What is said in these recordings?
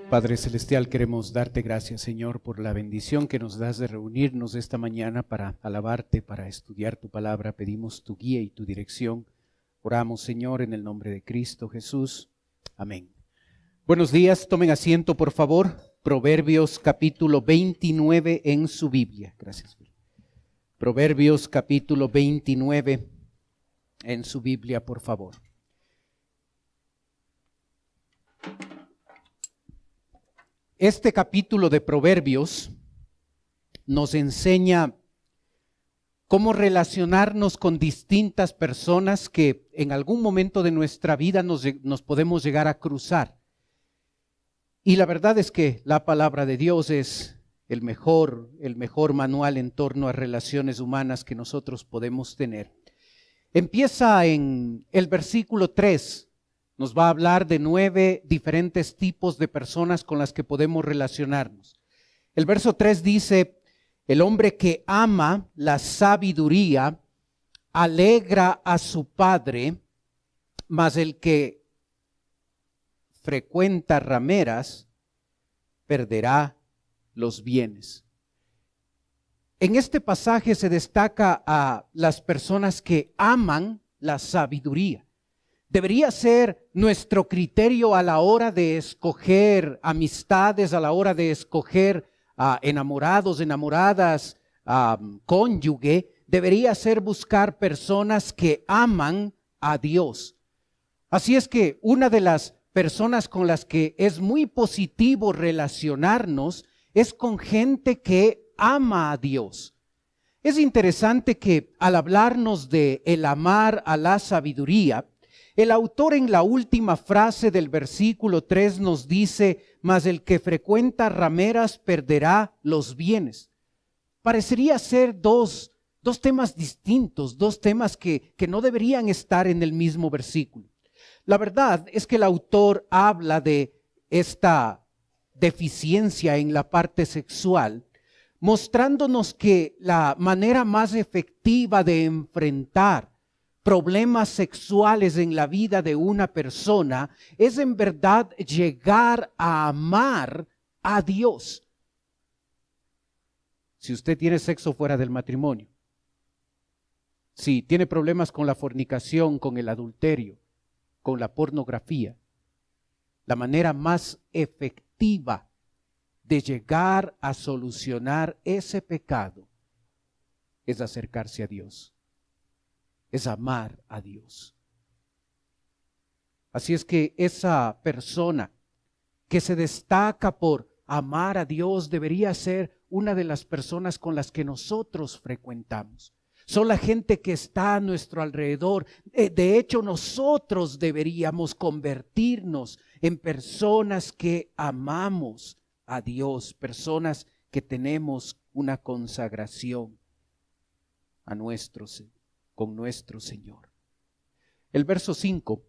Padre Celestial, queremos darte gracias, Señor, por la bendición que nos das de reunirnos esta mañana para alabarte, para estudiar tu palabra. Pedimos tu guía y tu dirección. Oramos, Señor, en el nombre de Cristo Jesús. Amén. Buenos días, tomen asiento, por favor. Proverbios capítulo 29 en su Biblia. Gracias. Proverbios capítulo 29 en su Biblia, por favor. Este capítulo de Proverbios nos enseña cómo relacionarnos con distintas personas que en algún momento de nuestra vida nos podemos llegar a cruzar. Y la verdad es que la palabra de Dios es el mejor manual en torno a relaciones humanas que nosotros podemos tener. Empieza en el versículo 3. Nos va a hablar de 9 diferentes tipos de personas con las que podemos relacionarnos. El verso 3 dice: el hombre que ama la sabiduría alegra a su padre, mas el que frecuenta rameras perderá los bienes. En este pasaje se destaca a las personas que aman la sabiduría. Debería ser nuestro criterio a la hora de escoger amistades, a la hora de escoger enamorados, enamoradas, cónyuge. Debería ser buscar personas que aman a Dios. Así es que una de las personas con las que es muy positivo relacionarnos es con gente que ama a Dios. Es interesante que al hablarnos de el amar a la sabiduría, el autor en la última frase del versículo 3 nos dice: mas el que frecuenta rameras perderá los bienes. Parecería ser dos temas distintos, dos temas que no deberían estar en el mismo versículo. La verdad es que el autor habla de esta deficiencia en la parte sexual, mostrándonos que la manera más efectiva de enfrentar problemas sexuales en la vida de una persona es en verdad llegar a amar a Dios. Si usted tiene sexo fuera del matrimonio, si tiene problemas con la fornicación, con el adulterio, con la pornografía, la manera más efectiva de llegar a solucionar ese pecado es acercarse a Dios. Es amar a Dios. Así es que esa persona que se destaca por amar a Dios debería ser una de las personas con las que nosotros frecuentamos. Son la gente que está a nuestro alrededor. De hecho, nosotros deberíamos convertirnos en personas que amamos a Dios, personas que tenemos una consagración con nuestro Señor. El verso 5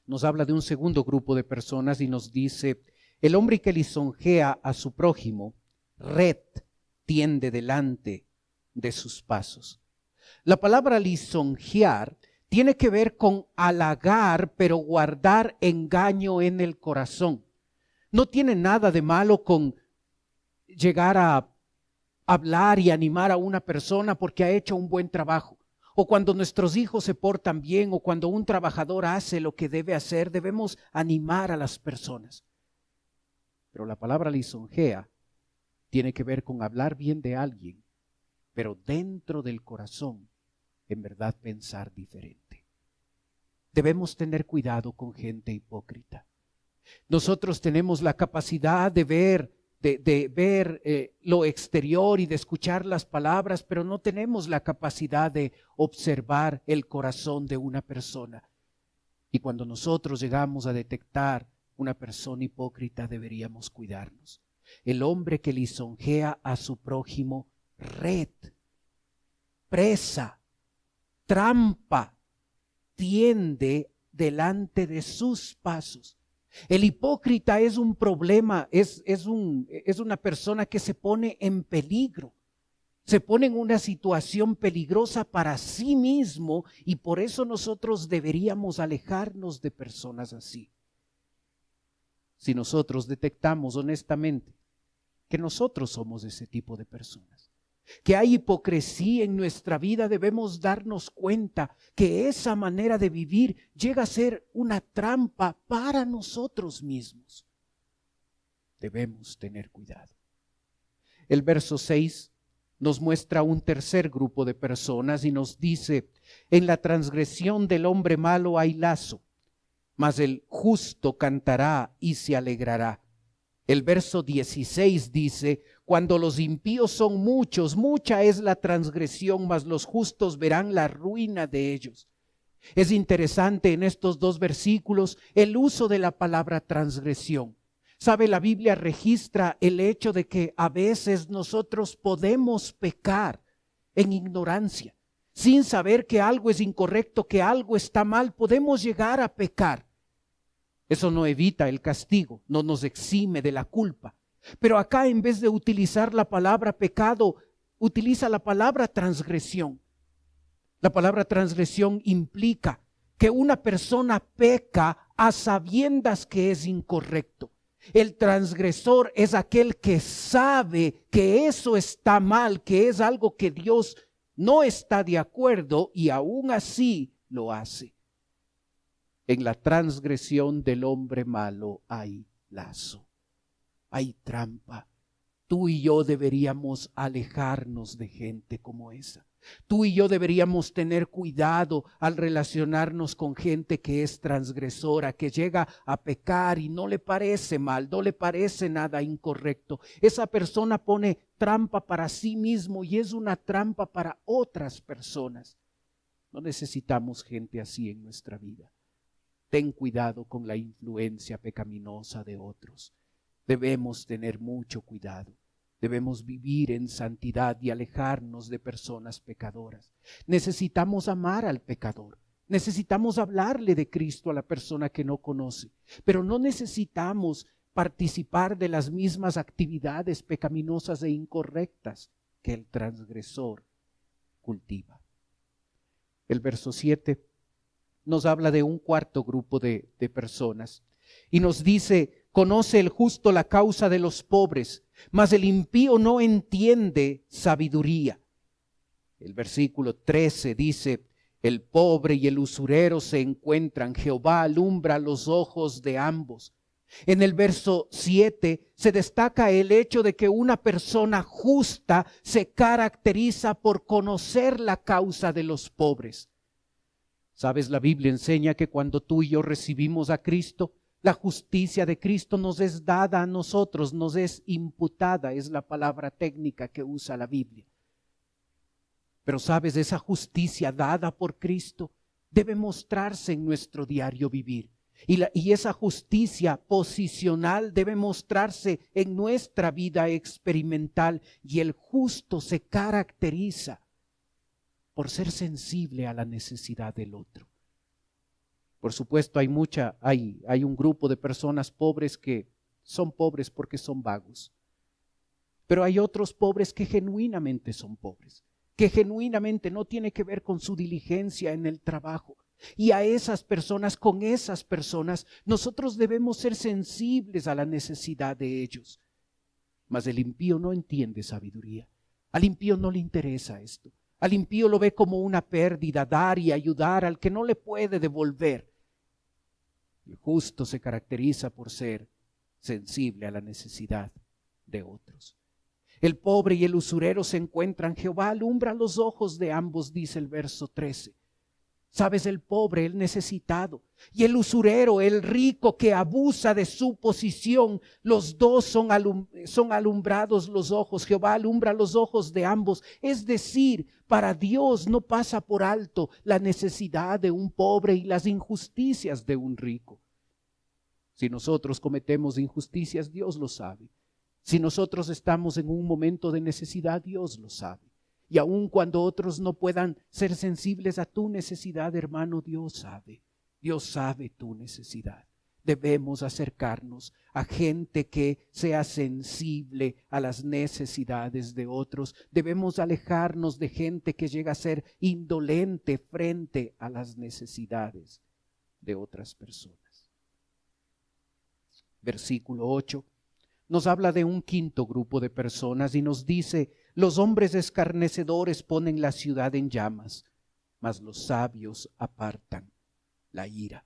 nos habla de un segundo grupo de personas y nos dice: el hombre que lisonjea a su prójimo, red tiende delante de sus pasos. La palabra lisonjear tiene que ver con halagar, pero guardar engaño en el corazón. No tiene nada de malo con llegar a hablar y animar a una persona porque ha hecho un buen trabajo. O cuando nuestros hijos se portan bien, o cuando un trabajador hace lo que debe hacer, debemos animar a las personas. Pero la palabra lisonjea tiene que ver con hablar bien de alguien, pero dentro del corazón, en verdad, pensar diferente. Debemos tener cuidado con gente hipócrita. Nosotros tenemos la capacidad de ver lo exterior y de escuchar las palabras, pero no tenemos la capacidad de observar el corazón de una persona. Y cuando nosotros llegamos a detectar una persona hipócrita, deberíamos cuidarnos. El hombre que lisonjea a su prójimo, red, presa, trampa, tiende delante de sus pasos. El hipócrita es un problema, es una persona que se pone en peligro, se pone en una situación peligrosa para sí mismo, y por eso nosotros deberíamos alejarnos de personas así. si nosotros detectamos honestamente que nosotros somos ese tipo de personas. Que hay hipocresía en nuestra vida, debemos darnos cuenta que esa manera de vivir llega a ser una trampa para nosotros mismos. Debemos tener cuidado. El verso 6 nos muestra un tercer grupo de personas y nos dice: en la transgresión del hombre malo hay lazo, mas el justo cantará y se alegrará. El verso 16 dice: cuando los impíos son muchos, mucha es la transgresión, mas los justos verán la ruina de ellos. Es interesante en estos dos versículos el uso de la palabra transgresión. ¿Sabe? La Biblia registra el hecho de que a veces nosotros podemos pecar en ignorancia. Sin saber que algo es incorrecto, que algo está mal, podemos llegar a pecar. Eso no evita el castigo, no nos exime de la culpa. Pero acá, en vez de utilizar la palabra pecado, utiliza la palabra transgresión. La palabra transgresión implica que una persona peca a sabiendas que es incorrecto. El transgresor es aquel que sabe que eso está mal, que es algo que Dios no está de acuerdo y aún así lo hace. En la transgresión del hombre malo hay lazo, hay trampa. Tú y yo deberíamos alejarnos de gente como esa. Tú y yo deberíamos tener cuidado al relacionarnos con gente que es transgresora, que llega a pecar y no le parece mal, no le parece nada incorrecto. Esa persona pone trampa para sí mismo y es una trampa para otras personas. No necesitamos gente así en nuestra vida. Ten cuidado con la influencia pecaminosa de otros. Debemos tener mucho cuidado. Debemos vivir en santidad y alejarnos de personas pecadoras. Necesitamos amar al pecador. Necesitamos hablarle de Cristo a la persona que no conoce. Pero no necesitamos participar de las mismas actividades pecaminosas e incorrectas que el transgresor cultiva. El verso 7 nos habla de un cuarto grupo de personas y nos dice: conoce el justo la causa de los pobres, mas el impío no entiende sabiduría. El versículo 13 dice: el pobre y el usurero se encuentran, Jehová alumbra los ojos de ambos. En el verso 7 se destaca el hecho de que una persona justa se caracteriza por conocer la causa de los pobres. ¿Sabes? La Biblia enseña que cuando tú y yo recibimos a Cristo, la justicia de Cristo nos es dada a nosotros, nos es imputada, es la palabra técnica que usa la Biblia. Pero sabes, esa justicia dada por Cristo debe mostrarse en nuestro diario vivir. Y esa justicia posicional debe mostrarse en nuestra vida experimental. Y el justo se caracteriza por ser sensible a la necesidad del otro. Por supuesto, hay un grupo de personas pobres que son pobres porque son vagos. Pero hay otros pobres que genuinamente son pobres, que genuinamente no tiene que ver con su diligencia en el trabajo. Y a esas personas, con esas personas, nosotros debemos ser sensibles a la necesidad de ellos. Mas el impío no entiende sabiduría. Al impío no le interesa esto. Al impío lo ve como una pérdida, dar y ayudar al que no le puede devolver. El justo se caracteriza por ser sensible a la necesidad de otros. El pobre y el usurero se encuentran, Jehová alumbra los ojos de ambos, dice el verso 13. ¿Sabes? El pobre, el necesitado, y el usurero, el rico que abusa de su posición, los dos son alumbrados los ojos. Jehová alumbra los ojos de ambos. Es decir, para Dios no pasa por alto la necesidad de un pobre y las injusticias de un rico. Si nosotros cometemos injusticias, Dios lo sabe. Si nosotros estamos en un momento de necesidad, Dios lo sabe. Y aun cuando otros no puedan ser sensibles a tu necesidad, hermano, Dios sabe tu necesidad. Debemos acercarnos a gente que sea sensible a las necesidades de otros. Debemos alejarnos de gente que llega a ser indolente frente a las necesidades de otras personas. versículo 8, nos habla de un quinto grupo de personas y nos dice: los hombres escarnecedores ponen la ciudad en llamas, mas los sabios apartan la ira.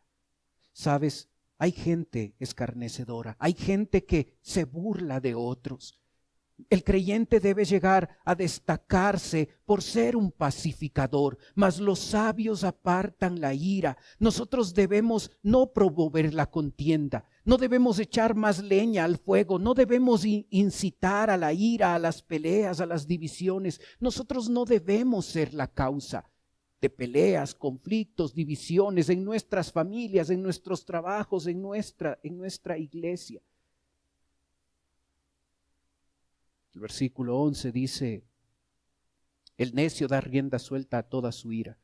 ¿Sabes? Hay gente escarnecedora, hay gente que se burla de otros. El creyente debe llegar a destacarse por ser un pacificador, mas los sabios apartan la ira. Nosotros debemos no promover la contienda, no debemos echar más leña al fuego, no debemos incitar a la ira, a las peleas, a las divisiones. Nosotros no debemos ser la causa de peleas, conflictos, divisiones en nuestras familias, en nuestros trabajos, en nuestra iglesia. El versículo 11 dice: el necio da rienda suelta a toda su ira,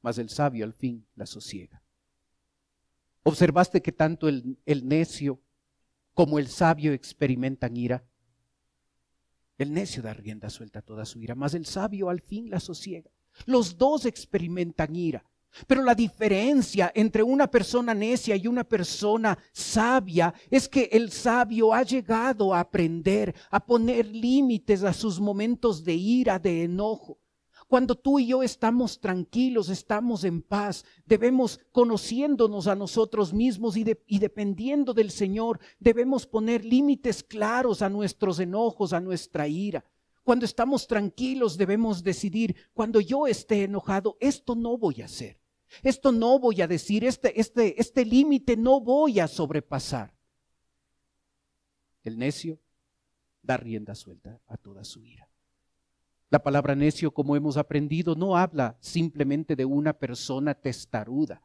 mas el sabio al fin la sosiega. ¿Observaste que tanto el necio como el sabio experimentan ira? El necio da rienda suelta a toda su ira, mas el sabio al fin la sosiega. Los dos experimentan ira, pero la diferencia entre una persona necia y una persona sabia es que el sabio ha llegado a aprender a poner límites a sus momentos de ira, de enojo. Cuando tú y yo estamos tranquilos, estamos en paz, debemos, conociéndonos a nosotros mismos y dependiendo del Señor, debemos poner límites claros a nuestros enojos, a nuestra ira. Cuando estamos tranquilos debemos decidir: cuando yo esté enojado, esto no voy a hacer, esto no voy a decir, este límite no voy a sobrepasar. El necio da rienda suelta a toda su ira. La palabra necio, como hemos aprendido, no habla simplemente de una persona testaruda.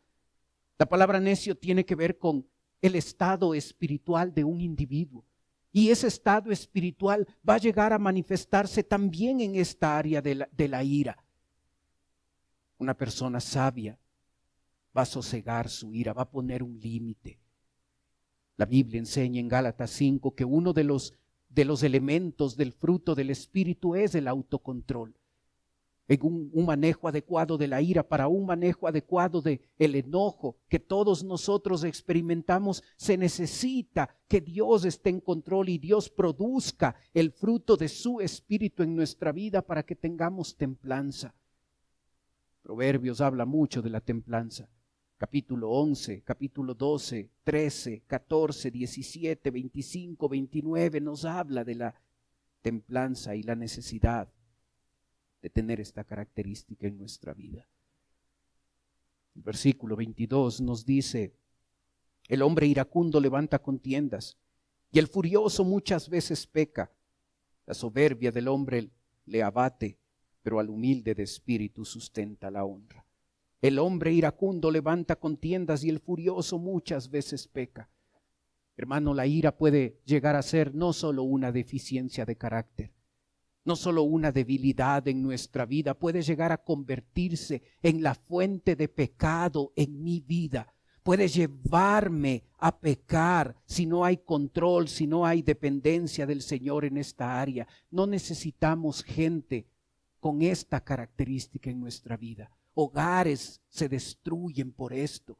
La palabra necio tiene que ver con el estado espiritual de un individuo. Y ese estado espiritual va a llegar a manifestarse también en esta área de la ira. Una persona sabia va a sosegar su ira, va a poner un límite. La Biblia enseña en Gálatas 5 que uno de los elementos del fruto del Espíritu es el autocontrol. En un manejo adecuado de la ira, para un manejo adecuado del enojo que todos nosotros experimentamos, se necesita que Dios esté en control y Dios produzca el fruto de su Espíritu en nuestra vida para que tengamos templanza. Proverbios habla mucho de la templanza. Capítulo 11, capítulo 12, 13, 14, 17, 25, 29 nos habla de la templanza y la necesidad de tener esta característica en nuestra vida. El versículo 22 nos dice: el hombre iracundo levanta contiendas y el furioso muchas veces peca. La soberbia del hombre le abate, pero al humilde de espíritu sustenta la honra. El hombre iracundo levanta contiendas y el furioso muchas veces peca. Hermano, la ira puede llegar a ser no solo una deficiencia de carácter, no solo una debilidad en nuestra vida, puede llegar a convertirse en la fuente de pecado en mi vida. Puede llevarme a pecar si no hay control, si no hay dependencia del Señor en esta área. No necesitamos gente con esta característica en nuestra vida. Hogares se destruyen por esto.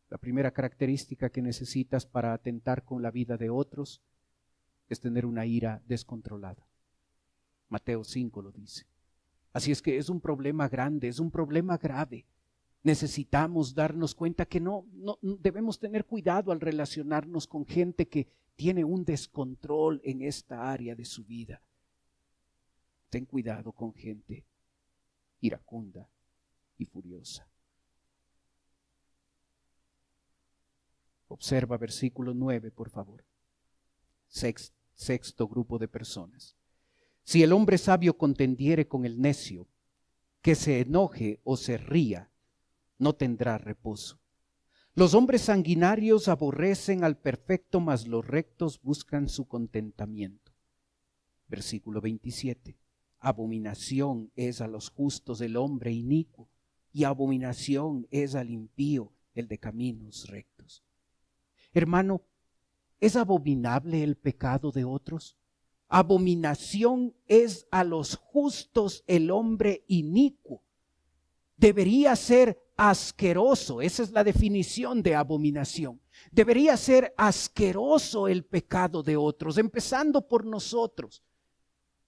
La primera característica que necesitas para atentar con la vida de otros es tener una ira descontrolada. Mateo 5 lo dice. Así es que es un problema grande, es un problema grave. Necesitamos darnos cuenta que no debemos tener cuidado al relacionarnos con gente que tiene un descontrol en esta área de su vida. Ten cuidado con gente iracunda y furiosa. Observa versículo 9, por favor. Sexto grupo de personas. Si el hombre sabio contendiere con el necio, que se enoje o se ría, no tendrá reposo. Los hombres sanguinarios aborrecen al perfecto, mas los rectos buscan su contentamiento. Versículo 27. Abominación es a los justos el hombre inicuo, y abominación es al impío el de caminos rectos. Hermano, ¿es abominable el pecado de otros? Abominación es a los justos el hombre inicuo. debería ser asqueroso. Esa es la definición de abominación. Debería ser asqueroso el pecado de otros, empezando por nosotros.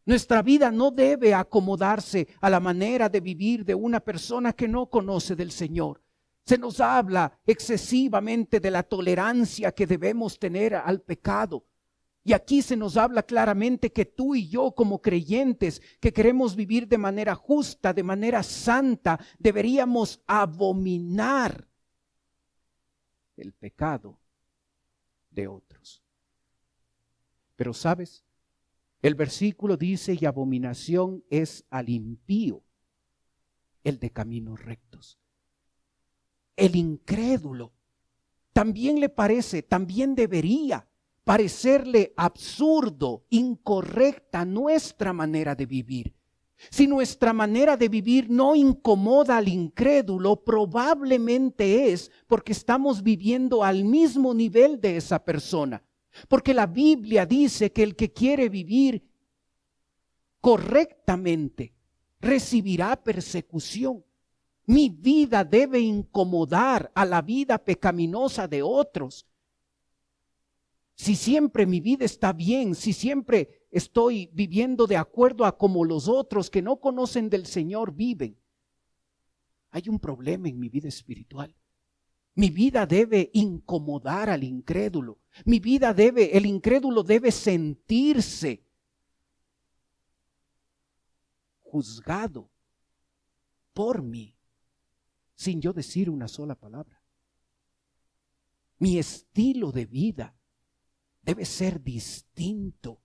Nuestra vida no debe acomodarse a la manera de vivir de una persona que no conoce del Señor. Se nos habla excesivamente de la tolerancia que debemos tener al pecado. Y aquí se nos habla claramente que tú y yo, como creyentes que queremos vivir de manera justa, de manera santa, deberíamos abominar el pecado de otros. Pero ¿sabes? El versículo dice: y abominación es al impío el de caminos rectos. El incrédulo también le parece, también debería parecerle absurdo, incorrecta nuestra manera de vivir. Si nuestra manera de vivir no incomoda al incrédulo, probablemente es porque estamos viviendo al mismo nivel de esa persona. Porque la Biblia dice que el que quiere vivir correctamente recibirá persecución. Mi vida debe incomodar a la vida pecaminosa de otros. Si siempre mi vida está bien, si siempre estoy viviendo de acuerdo a como los otros que no conocen del Señor viven, hay un problema en mi vida espiritual. Mi vida debe incomodar al incrédulo. El incrédulo debe sentirse juzgado por mí, sin yo decir una sola palabra. Mi estilo de vida debe ser distinto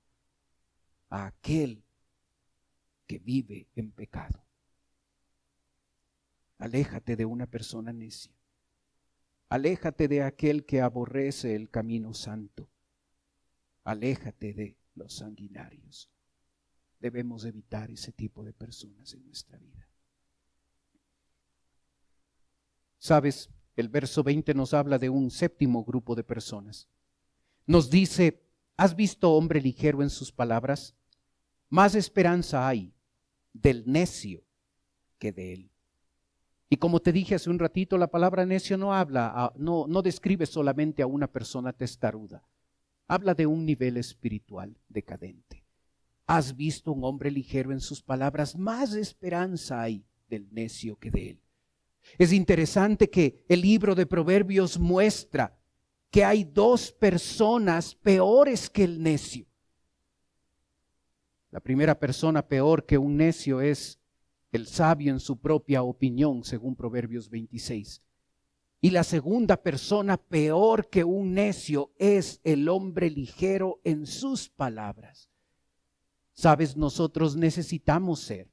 a aquel que vive en pecado. Aléjate de una persona necia. Aléjate de aquel que aborrece el camino santo. Aléjate de los sanguinarios. Debemos evitar ese tipo de personas en nuestra vida. ¿Sabes? El verso 20 nos habla de un séptimo grupo de personas. Nos dice: ¿has visto hombre ligero en sus palabras? Más esperanza hay del necio que de él. Y como te dije hace un ratito, la palabra necio no describe solamente a una persona testaruda. Habla de un nivel espiritual decadente. ¿Has visto un hombre ligero en sus palabras? Más esperanza hay del necio que de él. Es interesante que el libro de Proverbios muestra que hay dos personas peores que el necio. La primera persona peor que un necio es el sabio en su propia opinión, según Proverbios 26. Y la segunda persona peor que un necio es el hombre ligero en sus palabras. Sabes, nosotros necesitamos ser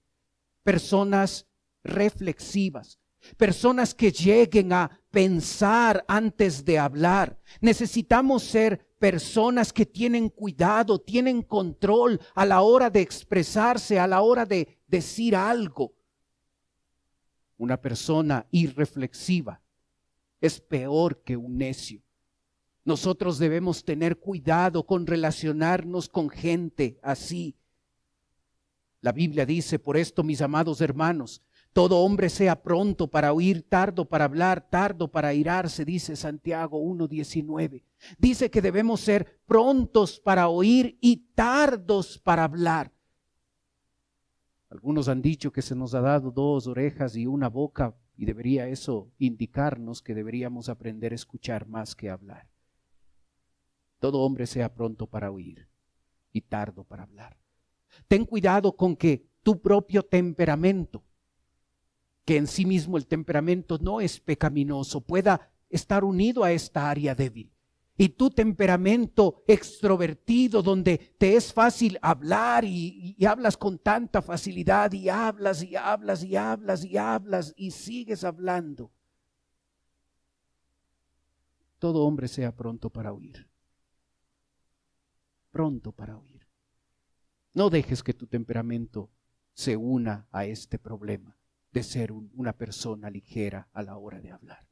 personas reflexivas, personas que lleguen a pensar antes de hablar. Necesitamos ser personas que tienen cuidado, tienen control a la hora de expresarse, a la hora de decir algo. Una persona irreflexiva es peor que un necio. Nosotros debemos tener cuidado con relacionarnos con gente así. La Biblia dice: por esto, mis amados hermanos, todo hombre sea pronto para oír, tardo para hablar, tardo para airarse, dice Santiago 1:19. Dice que debemos ser prontos para oír y tardos para hablar. Algunos han dicho que se nos ha dado 2 orejas y una boca, y debería eso indicarnos que deberíamos aprender a escuchar más que hablar. Todo hombre sea pronto para oír y tardo para hablar. Ten cuidado con que tu propio temperamento, que en sí mismo el temperamento no es pecaminoso, pueda estar unido a esta área débil. Y tu temperamento extrovertido, donde te es fácil hablar y hablas con tanta facilidad y hablas y hablas y hablas y hablas y sigues hablando. Todo hombre sea pronto para oír. Pronto para oír. No dejes que tu temperamento se una a este problema de ser una persona ligera a la hora de hablar.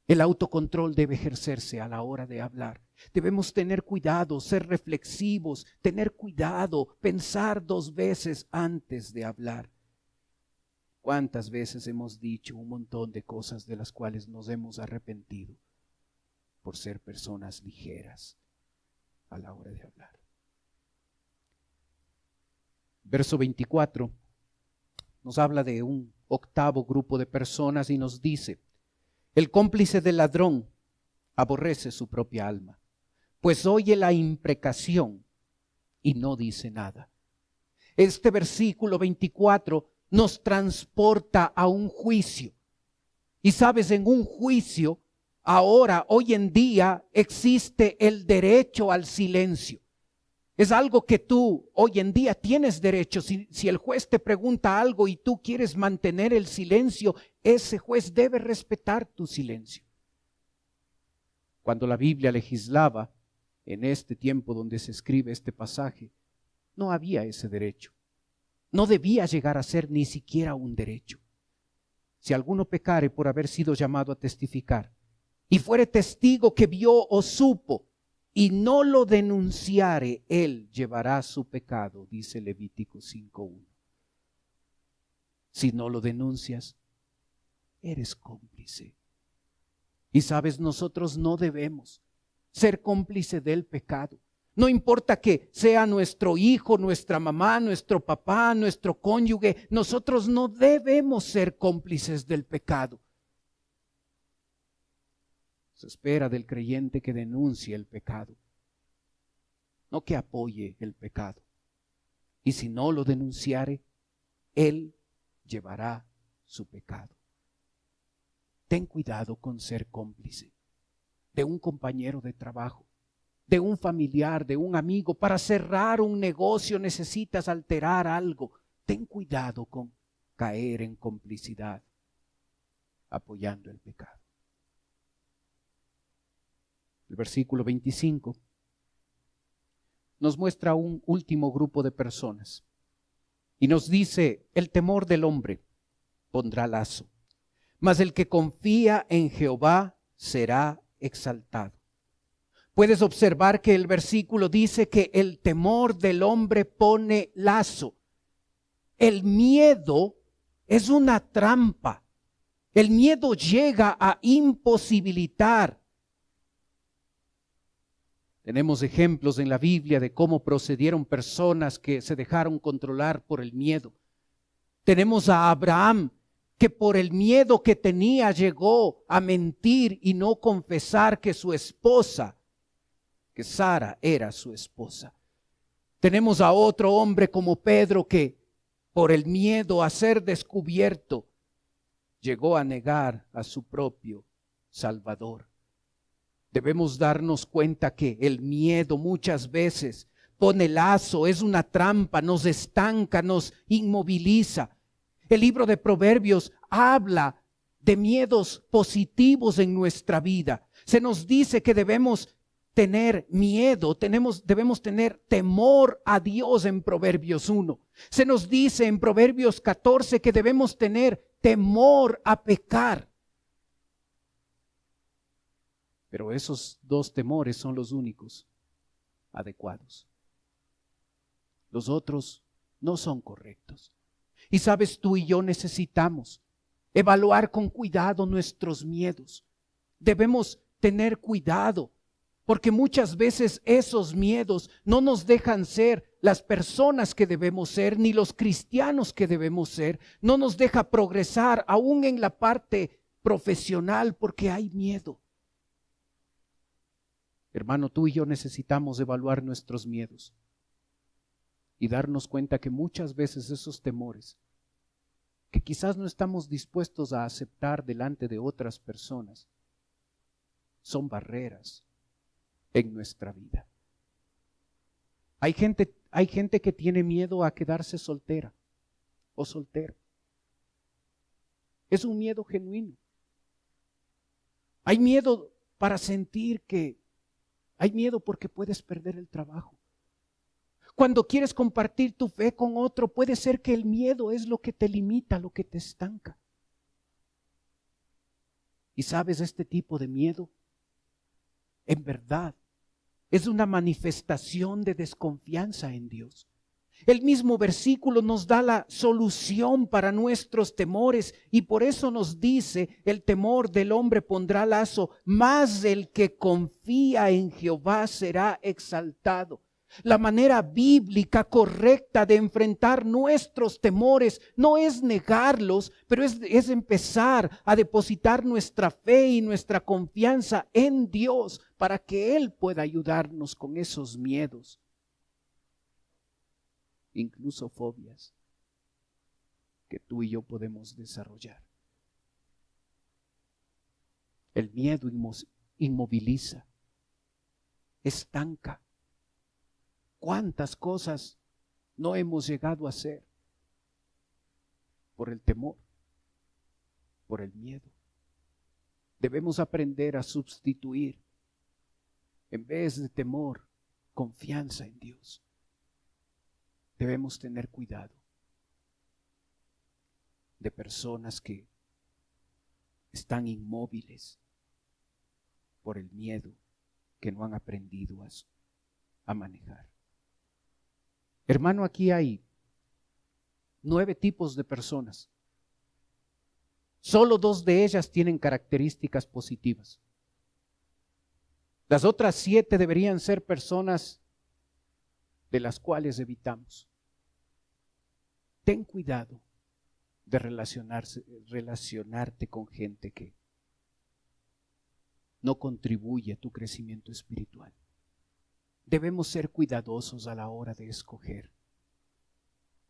El autocontrol debe ejercerse a la hora de hablar. Debemos tener cuidado, ser reflexivos, tener cuidado, pensar 2 veces antes de hablar. ¿Cuántas veces hemos dicho un montón de cosas de las cuales nos hemos arrepentido por ser personas ligeras a la hora de hablar? Verso 24 nos habla de un octavo grupo de personas y nos dice: el cómplice del ladrón aborrece su propia alma, pues oye la imprecación y no dice nada. Este versículo 24 nos transporta a un juicio. Y sabes, en un juicio, ahora, hoy en día, existe el derecho al silencio. Es algo que tú hoy en día tienes derecho. Si el juez te pregunta algo y tú quieres mantener el silencio, ese juez debe respetar tu silencio. Cuando la Biblia legislaba en este tiempo donde se escribe este pasaje, no había ese derecho. No debía llegar a ser ni siquiera un derecho. Si alguno pecare por haber sido llamado a testificar y fuere testigo que vio o supo y no lo denunciare, él llevará su pecado, dice Levítico 5:1. Si no lo denuncias, eres cómplice. Y sabes, nosotros no debemos ser cómplice del pecado. No importa que sea nuestro hijo, nuestra mamá, nuestro papá, nuestro cónyuge, nosotros no debemos ser cómplices del pecado. Se espera del creyente que denuncie el pecado, no que apoye el pecado. Y si no lo denunciare, él llevará su pecado. Ten cuidado con ser cómplice de un compañero de trabajo, de un familiar, de un amigo. Para cerrar un negocio necesitas alterar algo. Ten cuidado con caer en complicidad apoyando el pecado. El versículo 25 nos muestra un último grupo de personas y nos dice: el temor del hombre pondrá lazo, mas el que confía en Jehová será exaltado. Puedes observar que el versículo dice que el temor del hombre pone lazo. El miedo es una trampa. El miedo llega a imposibilitar. Tenemos ejemplos en la Biblia de cómo procedieron personas que se dejaron controlar por el miedo. Tenemos a Abraham, que por el miedo que tenía llegó a mentir y no confesar que su esposa, que Sara era su esposa. Tenemos a otro hombre como Pedro que por el miedo a ser descubierto llegó a negar a su propio Salvador. Debemos darnos cuenta que el miedo muchas veces pone lazo, es una trampa, nos estanca, nos inmoviliza. El libro de Proverbios habla de miedos positivos en nuestra vida. Se nos dice que debemos tener miedo, debemos tener temor a Dios en Proverbios 1. Se nos dice en Proverbios 14 que debemos tener temor a pecar. Pero esos dos temores son los únicos adecuados. Los otros no son correctos. Y sabes, tú y yo necesitamos evaluar con cuidado nuestros miedos. Debemos tener cuidado, porque muchas veces esos miedos no nos dejan ser las personas que debemos ser, ni los cristianos que debemos ser. No nos deja progresar aún en la parte profesional porque hay miedo. Hermano, tú y yo necesitamos evaluar nuestros miedos y darnos cuenta que muchas veces esos temores que quizás no estamos dispuestos a aceptar delante de otras personas son barreras en nuestra vida. Hay gente que tiene miedo a quedarse soltera o soltero. Es un miedo genuino. Hay miedo para sentir que hay miedo porque puedes perder el trabajo. Cuando quieres compartir tu fe con otro, puede ser que el miedo es lo que te limita, lo que te estanca. Y sabes, este tipo de miedo, en verdad, es una manifestación de desconfianza en Dios. El mismo versículo nos da la solución para nuestros temores y por eso nos dice, el temor del hombre pondrá lazo, mas el que confía en Jehová será exaltado. La manera bíblica correcta de enfrentar nuestros temores no es negarlos, pero es empezar a depositar nuestra fe y nuestra confianza en Dios para que Él pueda ayudarnos con esos miedos, incluso fobias que tú y yo podemos desarrollar. El miedo inmoviliza, estanca. ¿Cuántas cosas no hemos llegado a hacer por el temor, por el miedo? Debemos aprender a sustituir, en vez de temor, confianza en Dios. Debemos tener cuidado de personas que están inmóviles por el miedo que no han aprendido a manejar. Hermano, aquí hay 9 tipos de personas. Solo 2 de ellas tienen características positivas. Las otras 7 deberían ser personas de las cuales evitamos. Ten cuidado de relacionarte con gente que no contribuye a tu crecimiento espiritual. Debemos ser cuidadosos a la hora de escoger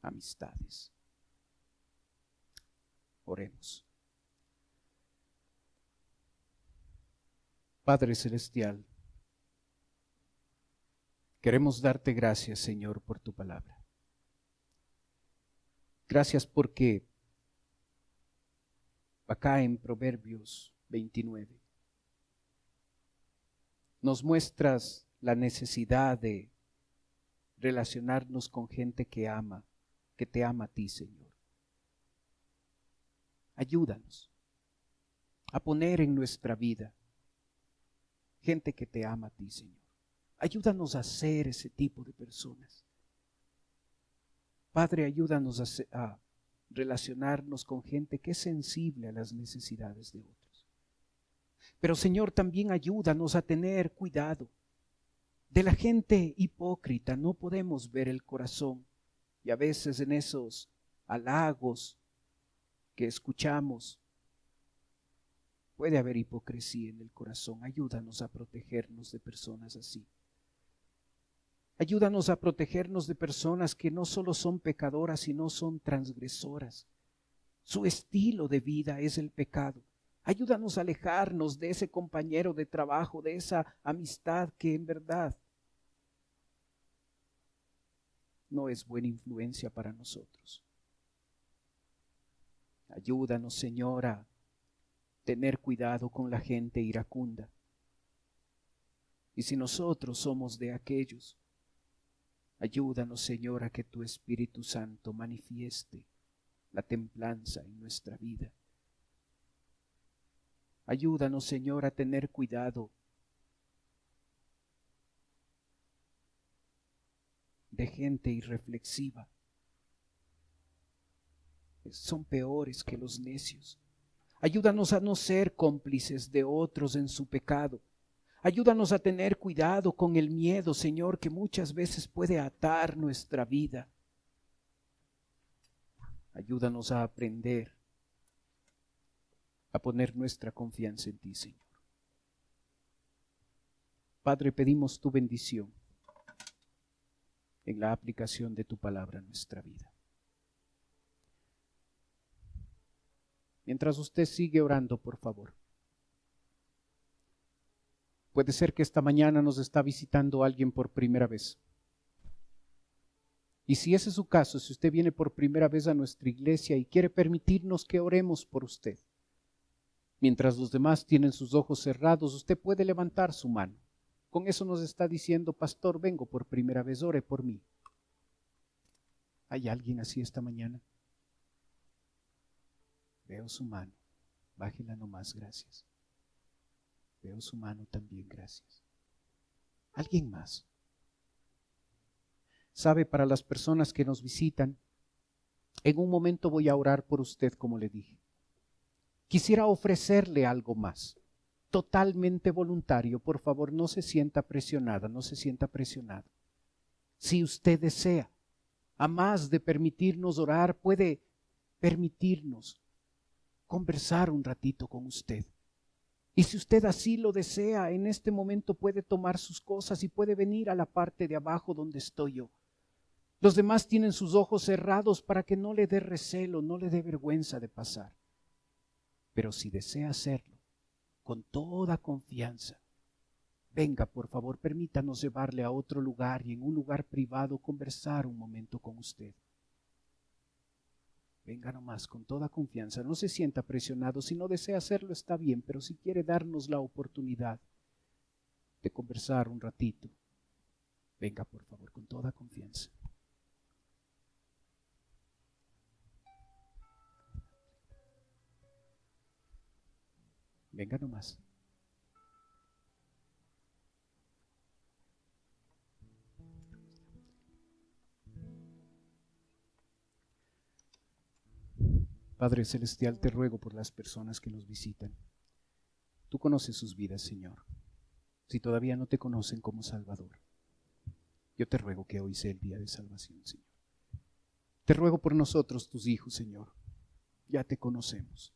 amistades. Oremos. Padre Celestial, queremos darte gracias, Señor, por tu palabra. Gracias porque acá en Proverbios 29 nos muestras la necesidad de relacionarnos con gente que te ama a ti, Señor. Ayúdanos a poner en nuestra vida gente que te ama a ti, Señor. Ayúdanos a ser ese tipo de personas. Padre, ayúdanos a relacionarnos con gente que es sensible a las necesidades de otros. Pero, Señor, también ayúdanos a tener cuidado de la gente hipócrita. No podemos ver el corazón y a veces en esos halagos que escuchamos puede haber hipocresía en el corazón. Ayúdanos a protegernos de personas así. Ayúdanos a protegernos de personas que no solo son pecadoras, sino son transgresoras. Su estilo de vida es el pecado. Ayúdanos a alejarnos de ese compañero de trabajo, de esa amistad que en verdad no es buena influencia para nosotros. Ayúdanos, Señor, a tener cuidado con la gente iracunda. Y si nosotros somos de aquellos, ayúdanos, Señor, a que tu Espíritu Santo manifieste la templanza en nuestra vida. Ayúdanos, Señor, a tener cuidado de gente irreflexiva. Son peores que los necios. Ayúdanos a no ser cómplices de otros en su pecado. Ayúdanos a tener cuidado con el miedo, Señor, que muchas veces puede atar nuestra vida. Ayúdanos a aprender a poner nuestra confianza en ti, Señor. Padre, pedimos tu bendición en la aplicación de tu palabra a nuestra vida. Mientras usted sigue orando, por favor. Puede ser que esta mañana nos está visitando alguien por primera vez. Y si ese es su caso, si usted viene por primera vez a nuestra iglesia y quiere permitirnos que oremos por usted, mientras los demás tienen sus ojos cerrados, usted puede levantar su mano. Con eso nos está diciendo: pastor, vengo por primera vez, ore por mí. ¿Hay alguien así esta mañana? Veo su mano, bájela nomás, gracias. Veo su mano también, gracias. ¿Alguien más? Sabe, para las personas que nos visitan, en un momento voy a orar por usted, como le dije. Quisiera ofrecerle algo más, totalmente voluntario. Por favor, no se sienta presionada, no se sienta presionado. Si usted desea, a más de permitirnos orar, puede permitirnos conversar un ratito con usted. Y si usted así lo desea, en este momento puede tomar sus cosas y puede venir a la parte de abajo donde estoy yo. Los demás tienen sus ojos cerrados para que no le dé recelo, no le dé vergüenza de pasar. Pero si desea hacerlo, con toda confianza, venga, por favor, permítanos llevarle a otro lugar y en un lugar privado conversar un momento con usted. Venga nomás, con toda confianza, no se sienta presionado. Si no desea hacerlo está bien, pero si quiere darnos la oportunidad de conversar un ratito, venga, por favor, con toda confianza. Venga nomás. Padre Celestial, te ruego por las personas que nos visitan. Tú conoces sus vidas, Señor. Si todavía no te conocen como Salvador, yo te ruego que hoy sea el día de salvación, Señor. Te ruego por nosotros, tus hijos, Señor. Ya te conocemos.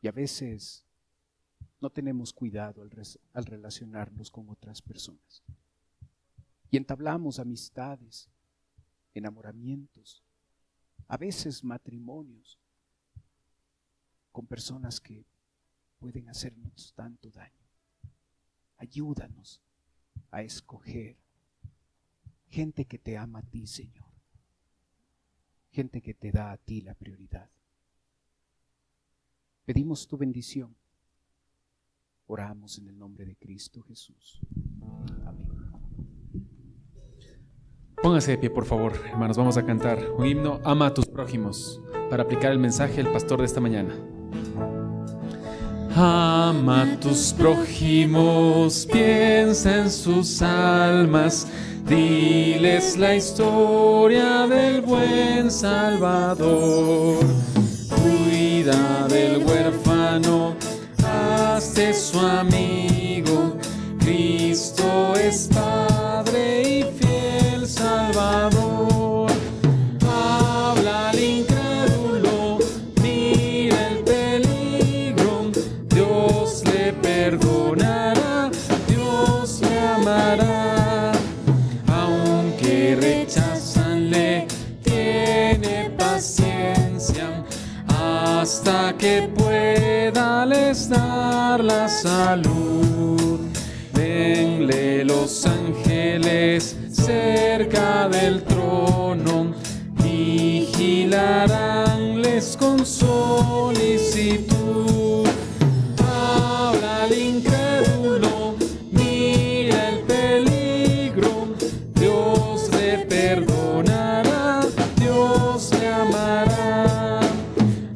Y a veces no tenemos cuidado al relacionarnos con otras personas. Y entablamos amistades, enamoramientos, a veces matrimonios, con personas que pueden hacernos tanto daño. Ayúdanos a escoger gente que te ama a ti, Señor. Gente que te da a ti la prioridad. Pedimos tu bendición. Oramos en el nombre de Cristo Jesús. Amén. Póngase de pie, por favor, hermanos. Vamos a cantar un himno, Ama a tus prójimos, para aplicar el mensaje del pastor de esta mañana. Ama a tus prójimos, piensa en sus almas, diles la historia del buen Salvador. Cuida del huérfano, hazte su amigo. Cristo es Padre y fiel Salvador. Habla al incrédulo, mira el peligro. Dios le perdonará, Dios le amará. Aunque rechazan, le tiene paciencia, hasta que pueda les dar la salud. Venle los ángeles cerca del trono, vigilaránles con solicitud. Habla al incrédulo, mira el peligro. Dios le perdonará, Dios le amará.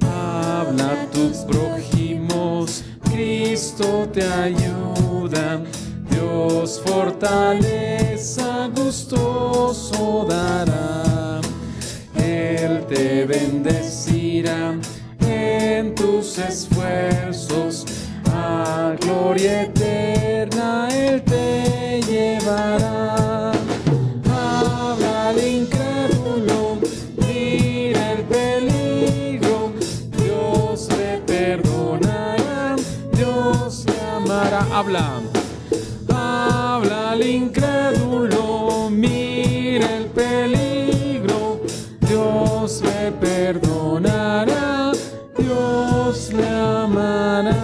Habla a tus prójimos, Cristo te ayuda. Dios fortaleza gustoso dará. Él te bendecirá en tus esfuerzos, a gloria eterna Él te llevará. Habla al incrédulo, mira el peligro. Dios le perdonará, Dios le amará. Habla al incrédulo, mira el peligro. Dios le perdonará, Dios le amará.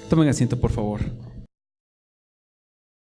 Tomen asiento, por favor.